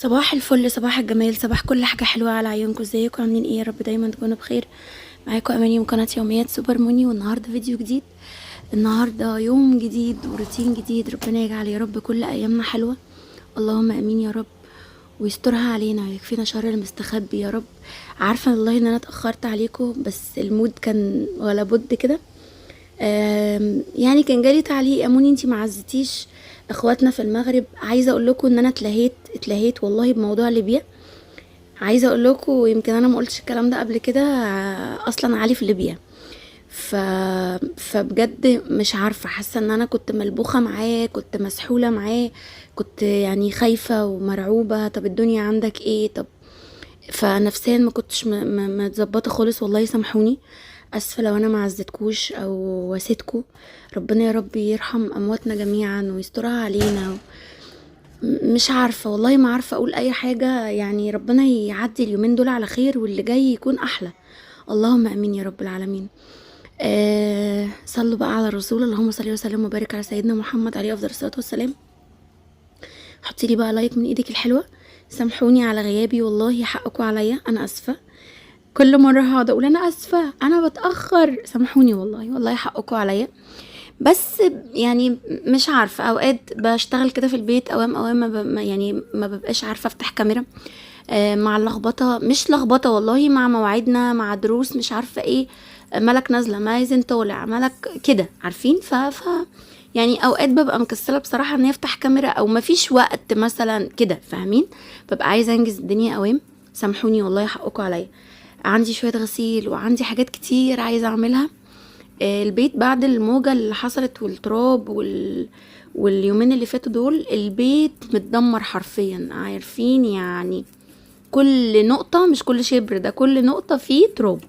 صباح الفل، صباح الجمال، صباح كل حاجة حلوة على عيونكم. ازيكم؟ عاملين ايه؟ يا رب دايما تكونوا بخير. معاكم اماني من قناة يوميات سوبر موني، والنهاردة فيديو جديد. النهاردة يوم جديد وروتين جديد، ربنا يجعل يا رب كل ايامنا حلوة، اللهم امين يا رب، ويسترها علينا ويكفينا شر المستخبي يا رب. عارفة والله ان انا اتأخرت عليكم، بس المود كان ولا بد كده. يعني كان جالي تعليق: اموني انتي معزتيش اخواتنا في المغرب. عايزه اقول لكم ان انا اتلهيت والله بموضوع ليبيا. عايزه اقول لكم، يمكن انا ما قلتش الكلام ده قبل كده، اصلا علي في ليبيا. ف... فبجد مش عارفه، حاسه ان انا كنت ملبوخه معاه، كنت مسحوله معاه، كنت يعني خايفه ومرعوبه. طب الدنيا عندك ايه؟ طب فنفسيا ما كنتش متظبطه خالص، والله سامحوني. اسفه لو انا ما عزتكوش او واسيتكو. ربنا يا رب يرحم امواتنا جميعا ويسترها علينا. مش عارفه والله، ما عارفه اقول اي حاجه. يعني ربنا يعدي اليومين دول على خير واللي جاي يكون احلى، اللهم امين يا رب العالمين. صلوا بقى على الرسول، اللهم صل وسلم وبارك على سيدنا محمد عليه افضل الصلاه والسلام. حطي لي بقى لايك من ايدك الحلوه. سامحوني على غيابي، والله حقكم عليا، انا اسفه. كل مره هقعد اقول انا اسفه، انا بتاخر، سامحوني والله حقكم عليا. بس يعني مش عارفه، اوقات بشتغل كده في البيت، اوام يعني ما ببقاش عارفه افتح كاميرا. مع اللخبطه، مش لخبطه والله، مع مواعيدنا، مع دروس، مش عارفه ايه. ملك نازله، مازن طالع، ملك كده، عارفين. يعني اوقات ببقى مكسله بصراحه ان افتح كاميرا، او مفيش وقت مثلا كده، فاهمين؟ ببقى عايزه انجز الدنيا اوام. سامحوني والله حقكم عليا. عندي شويه غسيل وعندي حاجات كتير عايزه اعملها. البيت بعد الموجة اللي حصلت والتراب واليومين اللي فاتوا دول، البيت متدمر حرفيا، عارفين يعني. كل نقطة، مش كل شبر، ده كل نقطة فيه تراب.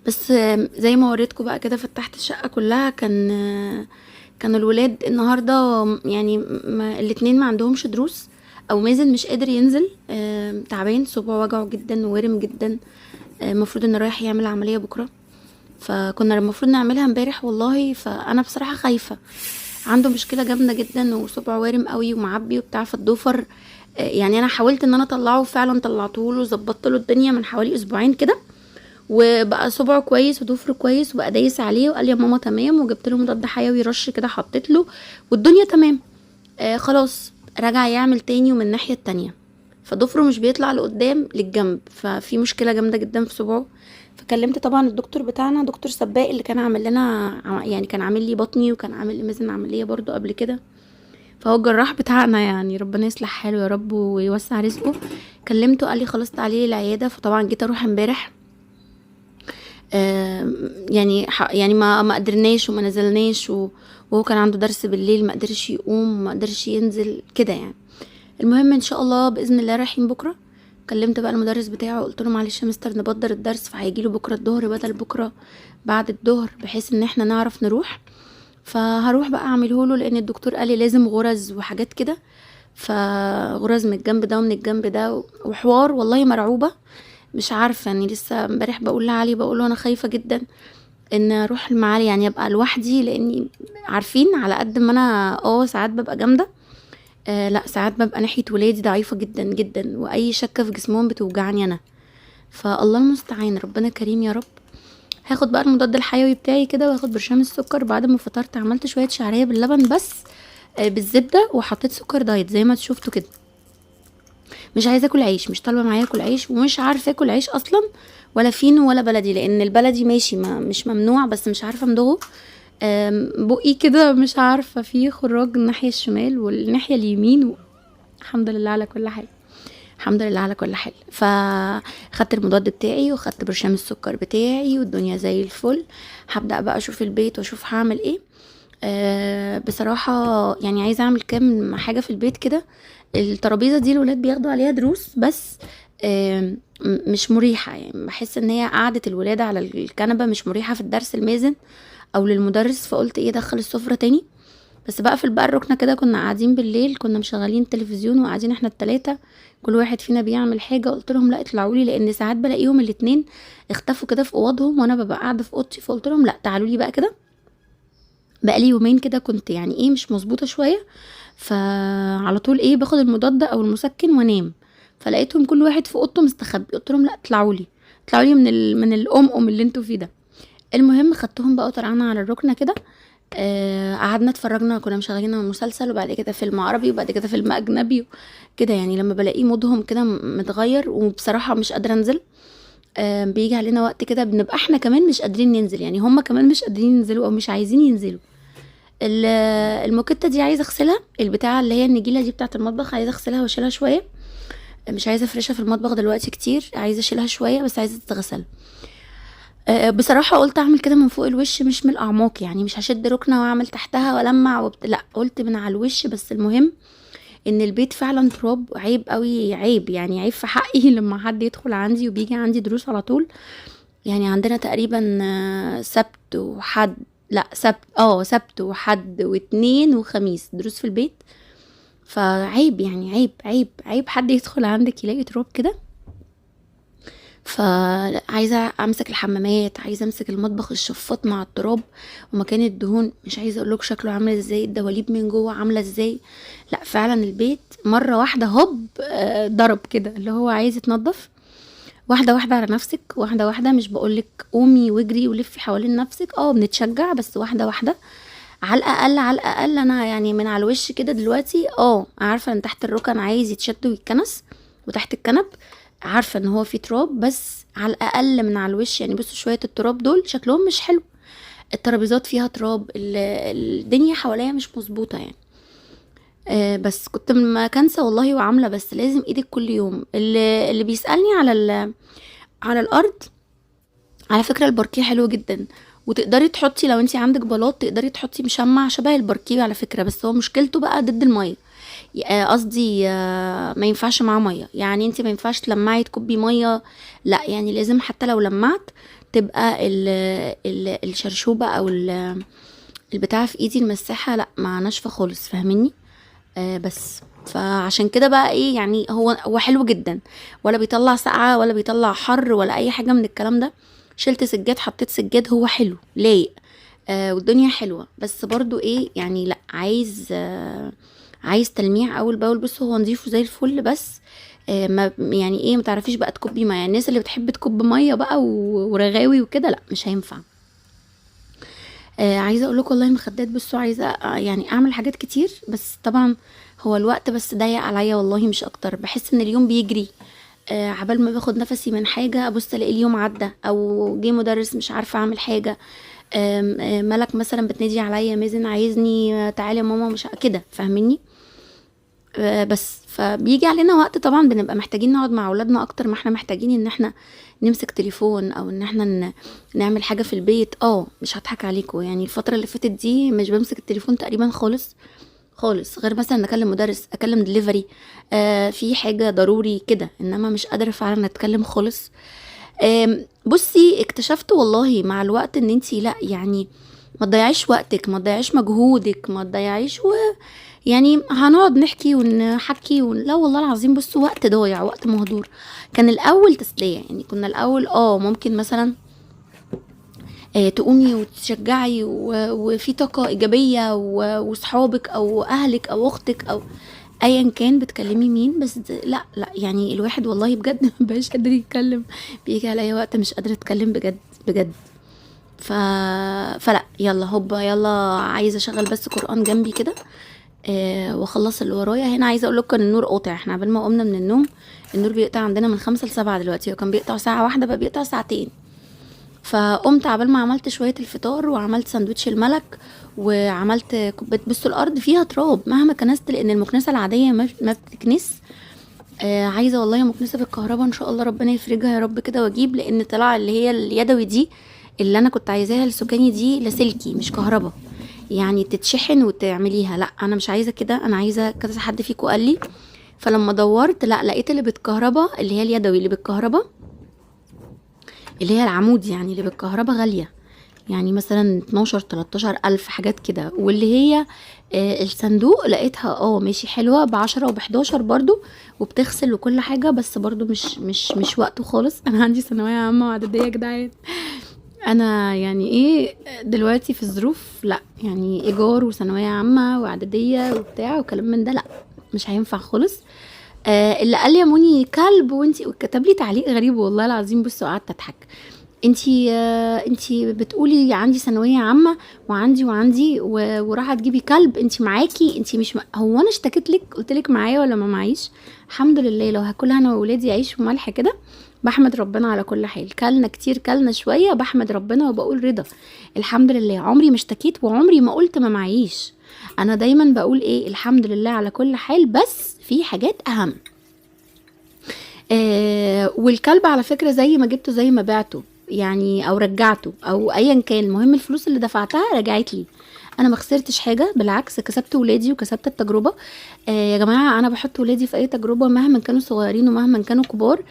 بس زي ما وريتكم بقى كده، فتحت الشقة كلها. كان الولاد النهاردة يعني الاتنين ما عندهمش دروس، او مازن مش قادر ينزل، تعبان، صباعه وجعه جدا وورم جدا. المفروض انه رايح يعمل عملية بكرة، فكنا المفروض نعملها امبارح والله. فانا بصراحه خايفه، عنده مشكله جامده جدا وصبعه وارم قوي ومعبي وبتاع، فالضوفر. يعني انا حاولت ان انا اطلعه، فعلا طلعته له، ظبطت له الدنيا من حوالي اسبوعين كده، وبقى صبعه كويس وضفره كويس، وبقى دايس عليه وقال يا ماما تمام، وجبت له مضاد حيوي رش كده حطيت له، والدنيا تمام. خلاص رجع يعمل تاني ومن الناحيه التانية، فضفره مش بيطلع لقدام، للجنب، ففي مشكله جامده جدا في صبعه. فكلمت طبعا الدكتور بتاعنا، دكتور سباق، اللي كان عامل لنا، يعني كان عامل لي بطني، وكان عامل لي مازن عمليه برضو قبل كده. فهو الجراح بتاعنا، يعني ربنا يصلح حاله يا رب ويوسع رزقه. كلمته قال لي خلاص تعالي العياده، فطبعا جيت اروح امبارح. يعني ما قدرناش وما نزلناش، وهو كان عنده درس بالليل، ما قدرش يقوم، ما قدرش ينزل كده يعني. المهم ان شاء الله باذن الله رايحين بكره. كلمت بقى المدرس بتاعه، قلت له معلش يا مستر نبدر الدرس، فهيجيله بكره الظهر بدل بكره بعد الظهر، بحيث ان احنا نعرف نروح. فهروح بقى اعمله له، لان الدكتور قال لي لازم غرز وحاجات كده، فغرز من الجنب ده ومن الجنب ده، وحوار والله مرعوبه. مش عارفه يعني، لسه امبارح بقول لعلي، بقول له انا خايفه جدا ان اروح المعالي، يعني ابقى لوحدي، لاني عارفين على قد ما انا ساعات ببقى جامده، لا ساعات ببقى ناحيه ولادي ضعيفه جدا جدا، واي شكه في جسمهم بتوجعني انا. فالله المستعان، ربنا كريم يا رب. هاخد بقى المضاد الحيوي بتاعي كده، واخد برشام السكر. بعد ما فطرت عملت شويه شعريه باللبن بس، بالزبده، وحطيت سكر دايت زي ما شفتوا كده. مش عايزه اكل عيش، مش طالبه معايا اكل عيش، ومش عارفه اكل عيش اصلا، ولا فينو ولا بلدي، لان البلدي ماشي، ما مش ممنوع، بس مش عارفه امضغه. بقي كده مش عارفه، فيه خراج الناحيه الشمال والناحيه اليمين. الحمد لله على كل حال، الحمد لله على كل حال. فخدت المضاد بتاعي، وخدت برشام السكر بتاعي، والدنيا زي الفل. هبدأ بقى اشوف البيت واشوف هعمل ايه. بصراحة يعني عايزة اعمل كام حاجة في البيت كده. الترابيزة دي الولاد بياخدوا عليها دروس، بس مش مريحة، يعني بحس ان هي قعدة الولاد على الكنبة مش مريحة في الدرس المازن او للمدرس. فقلت ايه، دخل السفرة تاني. بس بقفل بقى الركنة كده، كنا قاعدين بالليل، كنا مشغلين التلفزيون وقاعدين احنا التلاتة، كل واحد فينا بيعمل حاجة. قلت لهم لا اطلعوا لي، لان ساعات بلاقيهم الاتنين اختفوا كده في اوضهم، وانا ببقى قاعدة في اوضتي. فقلت لهم لا تعالوا لي بقى كده. بقالي يومين كده كنت يعني ايه، مش مظبوطة شوية. فعلى طول ايه باخد المضاد او المسكن وانام. فلقيتهم كل واحد في اوضته مستخبي، قلت لهم لا اطلعوا لي، اطلعوا لي من الام اللي انتوا فيه ده. المهم خدتهم بقى وطلعنا على الركنه كده. قعدنا اتفرجنا، كنا مشغلين مسلسل وبعد كده فيلم عربي وبعد كده فيلم اجنبي كده. يعني لما بلاقي مودهم كده متغير وبصراحه مش قادره انزل، بيجي علينا وقت كده بنبقى احنا كمان مش قادرين ننزل، يعني هم كمان مش قادرين ينزلوا او مش عايزين ينزلوا. ال- الموكيتا دي عايزه اغسلها، البتاعه اللي هي النجيله دي بتاعه المطبخ عايزه اغسلها واشيلها شويه. مش عايزه افرشها في المطبخ دلوقتي كتير، عايزه اشيلها شويه بس عايزه تتغسل. بصراحه قلت اعمل كده من فوق الوش مش من الاعماق، يعني مش هشد ركنه واعمل تحتها والمع لا، قلت من على الوش بس. المهم ان البيت فعلا تراب، عيب قوي، عيب يعني، عيب في حقي لما حد يدخل عندي وبيجي عندي دروس على طول. يعني عندنا تقريبا سبت وحد، لا سبت وحد واثنين وخميس دروس في البيت. فعيب يعني، عيب حد يدخل عندك يلاقي تراب كده. فعايزه امسك الحمامات، عايزه امسك المطبخ، الشفاط مع التراب ومكان الدهون مش عايزه اقولك شكله عامل ازاي، الدواليب من جوه عامله ازاي. لا فعلا البيت مره واحده هوب ضرب كده، اللي هو عايز يتنضف. واحده واحده على نفسك، واحده واحده، مش بقولك قومي واجري ولفي حوالين نفسك، بنتشجع بس واحده واحده. على الاقل انا يعني من على الوش كده دلوقتي عارفه ان تحت الركن عايز يتشد ويتكنس، وتحت الكنب عارفه ان هو في تراب، بس على الاقل من على الوش. يعني بصوا شويه التراب دول شكلهم مش حلو، الترابيزات فيها تراب، الدنيا حواليا مش مظبوطه يعني. بس كنت ما كنسه والله وعامله، بس لازم ايدك كل يوم. اللي بيسالني على الارض، على فكره الباركيه حلو جدا، وتقدري تحطي لو انتي عندك بلاط تقدري تحطي مشمع شبه الباركيه على فكره، بس هو مشكلته بقى ضد الميه. قصدي ما ينفعش معاه ميه، يعني انتي ما ينفعش تلمعي تكبي ميه، لا يعني لازم حتى لو لمعت تبقى الشرشوبه او البتاع في ايدي المساحه لا ما ناشفه خالص، فاهميني؟ بس فعشان كده بقى ايه يعني، هو حلو جدا، ولا بيطلع سقعه ولا بيطلع حر ولا اي حاجه من الكلام ده. شلت سجاد حطيت سجاد، هو حلو لايق والدنيا حلوه، بس برضو ايه يعني، لا عايز تلميع اول باول. بص هو نضيفه زي الفل، بس ما يعني ايه، ما تعرفيش بقى تكبي ميه. الناس اللي بتحب تكب ميه بقى ورغاوي وكده لا مش هينفع. عايزه اقول لكم والله المخدات، بصوا عايزه يعني اعمل حاجات كتير، بس طبعا هو الوقت بس ضيق عليا والله مش اكتر. بحس ان اليوم بيجري، عبال ما باخد نفسي من حاجه ابص الاقي اليوم عدى، او جه مدرس مش عارفه اعمل حاجه، ملك مثلا بتنادي عليا، مازن عايزني تعالي يا ماما، مش كده، فاهميني؟ بس فبيجي علينا وقت طبعا بنبقى محتاجين نقعد مع اولادنا اكتر ما احنا محتاجين ان احنا نمسك تليفون او ان احنا نعمل حاجه في البيت. مش هضحك عليكم، يعني الفتره اللي فاتت دي مش بمسك التليفون تقريبا خالص خالص، غير مثلا اكلم مدرس، اكلم دليفري، في حاجه ضروري كده، انما مش قادره فعلا اتكلم خالص. بصي اكتشفت والله مع الوقت ان انتي لا يعني ما تضيعيش وقتك، ما تضيعيش مجهودك، ما تضيعيش يعني هنقعد نحكي ونحكي لا والله العظيم بصوا وقت ضايع، وقت مهدور. كان الاول تسلية، يعني كنا الاول ممكن مثلا تقومي وتشجعي وفي طاقة ايجابية وصحابك او اهلك او اختك او ايا كان بتكلمي مين، بس لا يعني الواحد والله بجد مبقاش قادر يتكلم، بيجي عليا وقت مش قادرة اتكلم بجد بجد. فلا يلا هوبا يلا، عايزة اشغل بس قرآن جنبي كده واخلص اللي ورايا هنا. عايزه اقول لكم ان النور قاطع، احنا قبل ما قمنا من النوم النور بيقطع عندنا من 5 ل7 دلوقتي، هو كان بيقطع ساعه واحده بقى بيقطع ساعتين. فقمت عبال ما عملت شويه الفطار وعملت ساندوتش الملك وعملت كوبايه. بصوا الارض فيها تراب مهما كنست، لان المكنسه العاديه ما بتكنس. عايزه والله مكنسه بالكهرباء ان شاء الله ربنا يفرجها يا رب كده واجيب، لان طلع اللي هي اليدوي دي اللي انا كنت عايزاها السكاني دي لاسلكي مش كهرباء، يعني تتشحن وتعمليها. لا انا مش عايزه كده، انا عايزه كذا حد فيكم قال لي. فلما دورت لا لقيت اللي بالكهرباء اللي هي اليدوي اللي بالكهرباء اللي هي العمود يعني اللي بالكهرباء غاليه، يعني مثلا 12 13 الف حاجات كده. واللي هي الصندوق لقيتها ماشي حلوه ب10 وب11 برضو، وبتغسل وكل حاجه، بس برضو مش وقته خالص. انا عندي ثانويه عامه واعداديه يا جدعان، انا يعني ايه دلوقتي في الظروف، لا يعني ايجار وثانويه عامه واعداديه وبتاع وكلام من ده، لا مش هينفع خالص. اللي قال لي يا موني كلب وانتي، وكتب لي تعليق غريب والله العظيم، بصوا قعدت اضحك. انتي بتقولي عندي ثانويه عامه وعندي وراح تجيبي كلب، انتي معاكي، انتي مش هو انا اشتكيت لك قلت لك معايا ولا ما معيش؟ الحمد لله، لو هاكلها انا وولادي عيش وملح كده بحمد ربنا على كل حال، كلنا كتير كلنا شويه بحمد ربنا وبقول رضا الحمد لله. عمري ما اشتكيت وعمري ما قلت ما معيش، انا دايما بقول ايه الحمد لله على كل حال، بس في حاجات اهم. والكلب على فكرة زي ما جبته زي ما بعته يعني، او رجعته او ايا كان، المهم الفلوس اللي دفعتها رجعت لي، انا ما خسرتش حاجه، بالعكس كسبت ولادي وكسبت التجربه. يا جماعه انا بحط ولادي في اي تجربه مهما كانوا صغيرين ومهما كانوا كبار.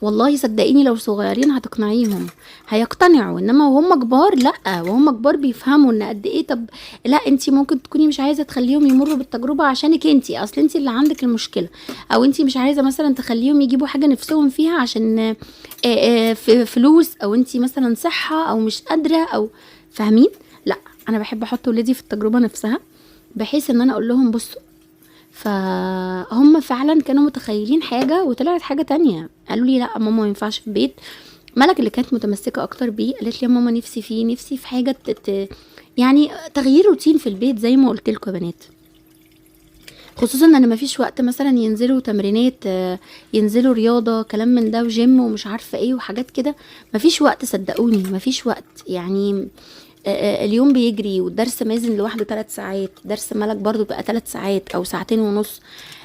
والله صدقيني لو صغيرين هتقنعيهم هيقتنعوا، انما وهم كبار لا، وهم كبار بيفهموا ان قد ايه. طب لا انتي ممكن تكوني مش عايزه تخليهم يمروا بالتجربه عشانك انتي، اصل انتي اللي عندك المشكله، او انتي مش عايزه مثلا تخليهم يجيبوا حاجه نفسهم فيها عشان في فلوس، او انتي مثلا صحه او مش قادره او فاهمين. لا انا بحب احط ولادي في التجربه نفسها، بحيث ان انا اقول لهم بصوا، فهم فعلا كانوا متخيلين حاجه وطلعت حاجه تانية. قالوا لي لا ماما ما ينفعش في البيت. ملك اللي كانت متمسكه اكتر بيه قالت لي يا ماما نفسي في حاجه يعني تغيير روتين في البيت زي ما قلت لكم يا بنات، خصوصا ان مفيش وقت مثلا ينزلوا تمرينات، ينزلوا رياضه كلام من ده وجيم ومش عارفه ايه وحاجات كده، مفيش وقت صدقوني مفيش وقت يعني. اليوم بيجري والدرس مازن لوحده 3 ساعات، درس ملك برضو بقى 3 ساعات او ساعتين ونص،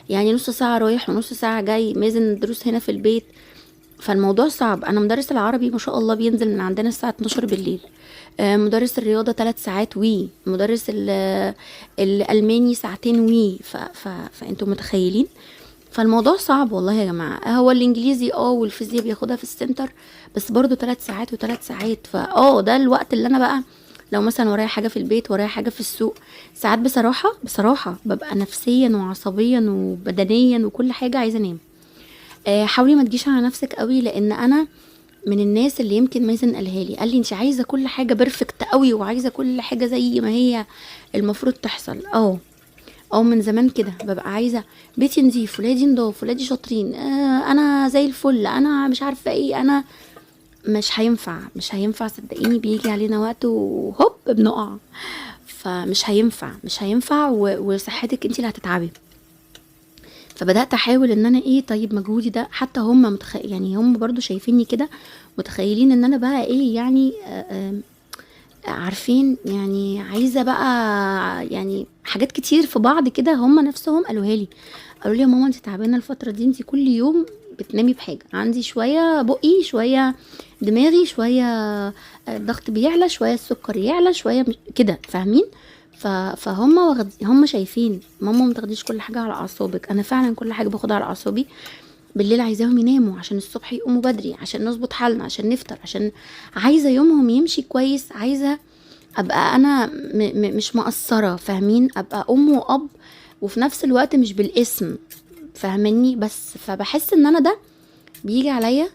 يعني نص ساعه رايح ونص ساعه جاي، مازن الدروس هنا في البيت، فالموضوع صعب. انا مدرس العربي ما شاء الله بينزل من عندنا الساعه 12 بالليل، مدرس الرياضه 3 ساعات، مدرس الالماني ساعتين، فانتوا متخيلين، فالموضوع صعب والله يا جماعه. هو الانجليزي والفيزياء بياخدها في السنتر، بس برضو 3 ساعات و3 ساعات، ده الوقت اللي انا بقى لو مثلا ورايا حاجه في البيت ورايا حاجه في السوق، ساعات بصراحه ببقى نفسيا وعصبيا وبدنيا وكل حاجه عايزه انام. حاولي ما تجيش على نفسك قوي، لان انا من الناس اللي يمكن مازن قال لي انت عايزه كل حاجه بيرفكت قوي وعايزه كل حاجه زي ما هي المفروض تحصل. من زمان كده ببقى عايزه بيتي نظيف، ولادي نضاف، ولادي شاطرين، انا زي الفل، انا مش عارفه ايه، انا مش هينفع صدقيني، بيجي علينا وقت وهوب بنقع، مش هينفع وصحتك انت اللي هتتعبي. فبدات احاول ان انا طيب مجهودي ده، حتى هم يعني هم برضو شايفيني كده، متخيلين ان انا بقى يعني عارفين يعني عايزه بقى يعني حاجات كتير في بعض كده، هم نفسهم قالوا لي يا ماما انت تعبانه الفتره دي، انت كل يوم بتنامي بحاجه، عندي شويه بقي شويه دماغي شويه الضغط بيعلى شويه السكر يعلى شويه كده فاهمين. فهم هم شايفين ماما ما تاخديش كل حاجه على اعصابك، انا فعلا كل حاجه باخدها على اعصابي، بالليل عايزاهم يناموا عشان الصبح يقوموا بدري، عشان نظبط حالنا، عشان نفطر، عشان عايزه يومهم يمشي كويس، عايزه ابقى انا مش مقصره فاهمين، ابقى ام واب وفي نفس الوقت مش بالاسم فاهمني. بس فبحس ان انا ده بيجي عليا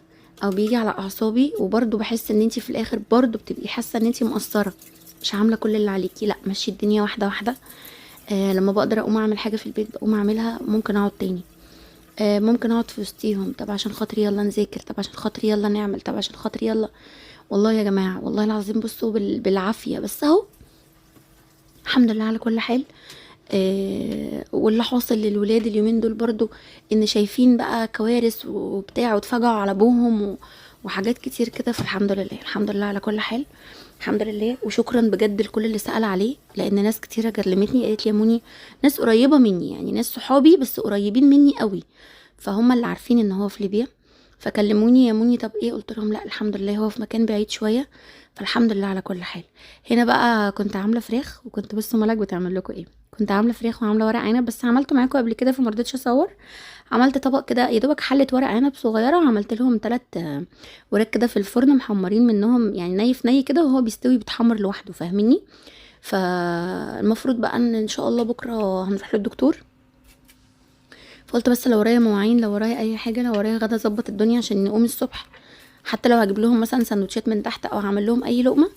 او بيجي على اعصابي، وبرضو بحس ان انتي في الاخر برضو بتبقي حاسه ان انتي مقصره، مش عامله كل اللي عليكي، لا مشي الدنيا واحده واحده. لما بقدر اقوم اعمل حاجه في البيت بقوم اعملها، ممكن اقعد تاني، ممكن اقعد في وسطيهم، طب عشان خاطري يلا نذاكر، طب عشان خاطري يلا نعمل، طب عشان خاطري يلا. والله يا جماعه والله العظيم بصوا بالعافيه، بس اهو الحمد لله على كل حال. واللي حاصل للولاد اليومين دول برضو ان شايفين بقى كوارث وبتاع واتفجعوا على ابوهم وحاجات كتير كده، فالحمد لله الحمد لله على كل حال، الحمد لله. وشكرا بجد لكل اللي سأل عليه، لان ناس كتيره كلمتني قالت لي يا موني، ناس قريبه مني يعني ناس صحابي بس قريبين مني قوي، فهم اللي عارفين ان هو في ليبيا، فكلموني يا موني طب ايه، قلت لهم لا الحمد لله هو في مكان بعيد شويه، فالحمد لله على كل حال. هنا بقى كنت عامله فراخ، وكنت بصوا ملاك بتعمل لكم ايه، كنت عامله فراخ وعامله ورق عنب، بس عملته معاكم قبل كده فمرضتش اصور. عملت طبق كده يا دوبك حله ورق عنب صغيره، وعملت لهم 3 وراك كده في الفرن محمرين منهم، يعني ني في ني كده، وهو بيستوي بيتحمر لوحده فاهميني. فالمفروض بقى ان شاء الله بكره هنروح للدكتور، فقلت بس لو ورايا مواعين، لو ورايا اي حاجه، لو ورايا غدا اظبط الدنيا عشان نقوم الصبح حتى لو هجيب لهم مثلا سندوتشات من تحت او هعمل لهم اي لقمه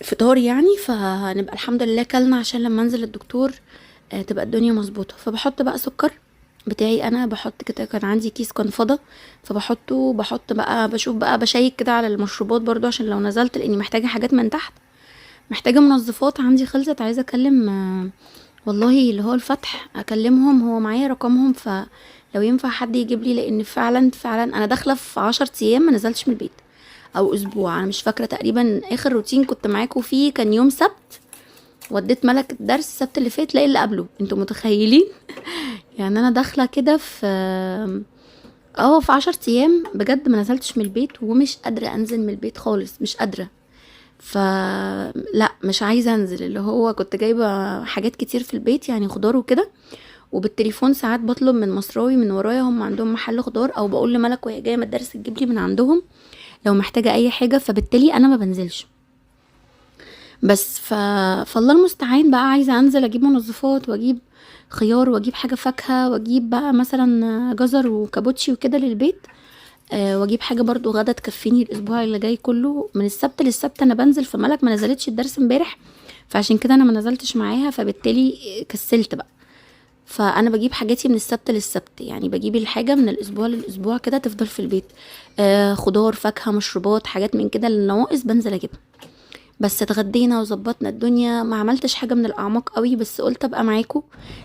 فطار يعني، فنبقى الحمد لله كلنا عشان لما انزل الدكتور تبقى الدنيا مظبوطه. فبحط بقى سكر بتاعي انا، بحط كده، كان عندي كيس كنفضه فبحطه، بحط بقى بشوف بقى بشيك كده على المشروبات برضو عشان لو نزلت، لاني محتاجه حاجات من تحت، محتاجه منظفات عندي خلصت، عايزه اكلم والله اللي هو الفتح اكلمهم، هو معايا رقمهم، فلو ينفع حد يجيب لي، لان فعلا فعلا انا داخله في 10 ايام ما نزلتش من البيت او اسبوع، انا مش فاكره، تقريبا اخر روتين كنت معاكم فيه كان يوم سبت، وديت ملك الدرس السبت اللي فات، لا اللي قبله، انتوا متخيلين؟ يعني انا داخله كده في في 10 ايام بجد ما نزلتش من البيت، ومش قادره انزل من البيت خالص، مش قادره. لا مش عايزه انزل، اللي هو كنت جايبه حاجات كتير في البيت يعني خضار وكده، وبالتليفون ساعات بطلب من مصراوي من ورايا، هم عندهم محل خضار، او بقول لملك وهي جايه من الدرس تجيب لي من عندهم لو محتاجه اي حاجه، فبالتالي انا ما بنزلش. بس فالله المستعان بقى، عايزه انزل اجيب منظفات واجيب خيار واجيب حاجه فاكهه واجيب بقى مثلا جزر وكابوتشي وكده للبيت، واجيب حاجه برضو غدا تكفيني الاسبوع اللي جاي كله، من السبت للسبت انا بنزل، في ملك ما نزلتش الدرس امبارح فعشان كده انا ما نزلتش معاها، فبالتالي كسلت بقى. فانا بجيب حاجاتي من السبت للسبت، يعني بجيب الحاجه من الاسبوع للاسبوع كده تفضل في البيت، خضار فاكهه مشروبات حاجات من كده، النواقص بنزل اجيبها. بس اتغدينا وظبطنا الدنيا، ما عملتش حاجه من الاعماق قوي، بس قلت ابقى معاكم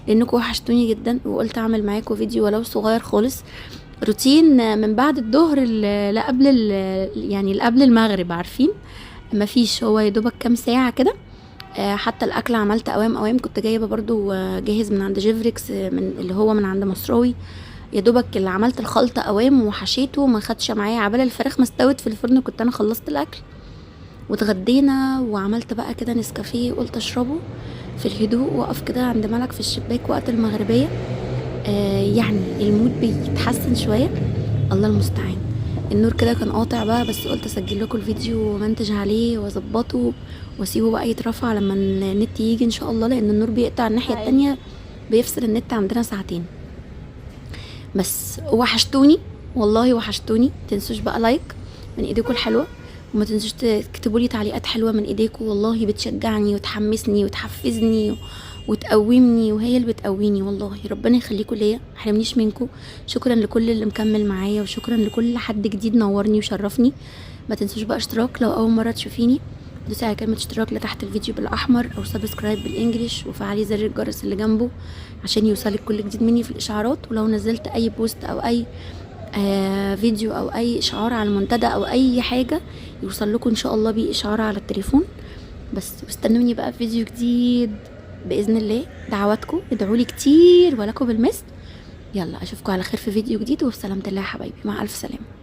لانكم وحشتوني جدا، وقلت اعمل معاكم فيديو ولو صغير خالص، روتين من بعد الظهر لا قبل يعني قبل المغرب، عارفين مفيش، هو يدوبك كام ساعه كده. حتى الاكل عملت اوام كنت جايبه برضو جاهز من عند جيفريكس، من اللي هو من عند مصراوي، يا دوبك اللي عملت الخلطه اوام وحشيته، ما خدش معايا عبال الفراخ ما استوت في الفرن كنت انا خلصت الاكل. واتغدينا وعملت بقى كده نسكافيه، قلت اشربه في الهدوء، واقف كده عند ملك في الشباك وقت المغربيه، يعني المود بيتحسن شويه، الله المستعان. النور كده كان قاطع بقى، بس قلت اسجل لكم الفيديو ومنتج عليه واظبطه واسيبه بقى يترفع لما النت يجي ان شاء الله، لان النور بيقطع الناحيه التانية، بيفصل النت عندنا ساعتين. بس وحشتوني والله وحشتوني، تنسوش بقى لايك من ايديكم الحلوه، وما تنسوش تكتبوا لي تعليقات حلوه من ايديكم، والله بتشجعني وتحمسني وتحفزني وتقومني، وهي اللي بتقويني والله، ربنا يخليكم ليا، محرمنيش منكم. شكرا لكل اللي مكمل معايا، وشكرا لكل حد جديد نورني وشرفني. ما تنسوش بقى اشتراك لو اول مره تشوفيني، دوسي على كلمه اشتراك لتحت الفيديو بالاحمر، او سبسكرايب بالانجليش، وفعلي زر الجرس اللي جنبه عشان يوصلك كل جديد مني في الاشعارات، ولو نزلت اي بوست او اي فيديو او اي اشعار على المنتدى او اي حاجه يوصل لكم ان شاء الله بيه اشعار على التليفون. بس واستنوني بقى في فيديو جديد باذن الله، دعواتكم ادعوا لي كتير ولكم بالمثل. يلا اشوفكم على خير في فيديو جديد، وبسلامه الله يا حبايبي، مع الف سلامه.